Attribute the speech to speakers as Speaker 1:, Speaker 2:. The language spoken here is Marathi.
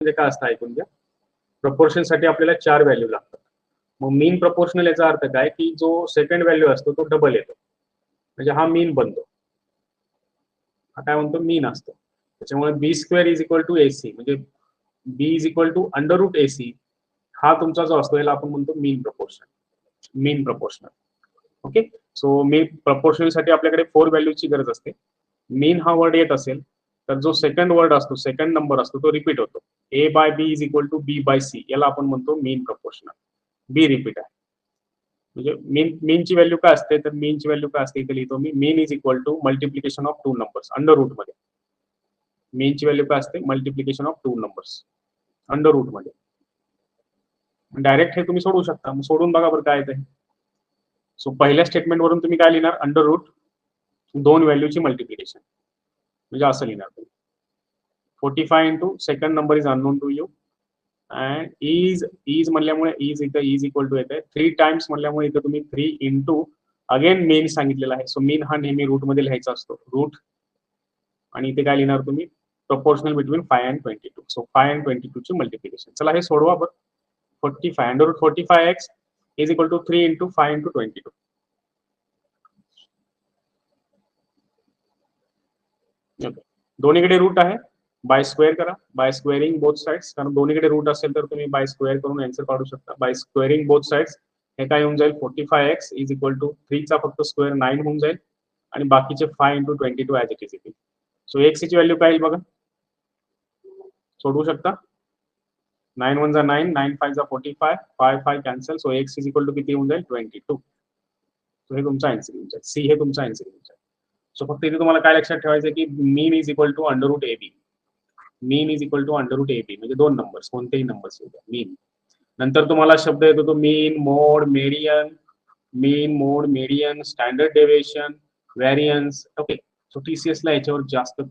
Speaker 1: म्हणजे काय असतं ऐकून घ्या. प्रपोर्शन साठी आपल्याला 4 व्हॅल्यू लागतात. मग मीन प्रपोर्शनल याचा अर्थ काय की जो सेकंड व्हॅल्यू असतो तो डबल येतो, म्हणजे हा मीन बनतो. हा काय म्हणतो मीन असतो. त्याच्यामुळे B square is equal to AC, म्हणजे B is equal to under root AC हा तुमचा जो असतो याला आपण म्हणतो mean proportion, mean proportional. Okay, so mean proportional साठी आपल्याकडे 4 व्हॅल्यूची गरज असते. मीन हा वर्ड येत असेल तर जो सेकंड वर्ड असतो, सेकंड नंबर असतो तो रिपीट होतो. A by B is equal to B by C, याला आपण म्हणतो मीन प्रपोर्शनल. बी रिपीट आहे, म्हणजे मीनची व्हॅल्यू काय असते, तर मीनची व्हॅल्यू काय असते इथे लिहितो मी, mean is equal to multiplication of 2 numbers under root मध्ये. मीनची व्हॅल्यू काय असते, multiplication of 2 numbers under root मध्ये. डायरेक्ट हे तुम्ही सोडवू शकता, मग सोडून बघा बरं काय येते. सो पहिल्या स्टेटमेंट वरून तुम्ही काय लिहिणार, अंडर रूट 2 व्हॅल्यूची मल्टिप्लिकेशन, म्हणजे असं लिहिणार तुम्ही 45 into second number is unknown to you and is म्हणल्यामुळे इज इथं इज इक्वल टू येते 3 टाइम्स म्हणल्यामुळे इथं तुम्ही 3 इंटू अगेन मीन सांगितलेला आहे. सो मीन हा नेहमी रूट मध्ये लिहायचा असतो, रूट, आणि इथे काय लिहिणार तुम्ही, proportional between 5 and 22. So 5 and 22 ची मल्टिप्लिकेशन. चला हे सोडवा बरं. 45 under root 45x is equal to 3 into 5 into 22. दोन्हीकडे रूट आहे, बाय स्क्वेअर करा, बाय स्क्वेअरिंग बोथ साइड्स, कारण दोन्हीकडे रूट असेल तर तुम्ही बाय स्क्वेअर करून आन्सर काढू शकता. बाय स्क्वेअरिंग बोथ साइड्स हे काय होऊन जाईल, 45x इज इक्वल टू 3 चा फक्त स्क्वेअर 9 होऊन जाईल आणि बाकीचे 5 इंटू 22 ॲज इट इज येतील. सो x ची व्हॅल्यू काय येईल बघा, सोडवू शकता. 9 1 जा 9, 9 5 जा 45, 5 5 cancel. So x is equal to किती होऊन जाईल, 22. सो हे तुमचा आन्सर येऊन जाईल, सी हे तुमचा आन्सर येऊन जाईल. सो फक्त इथे तुम्हाला काय लक्षात ठेवायचं की mean is equal to under root A B, mean is equal to under root A B, म्हणजे 2 नंबर्स, कोणतेही नंबर्स येऊ द्या, मीन. नंतर तुम्हाला शब्द येतो तो mean, mode, median, mean, mode, median, standard deviation, variance. Okay, so TCS ला याच्यावर जास्त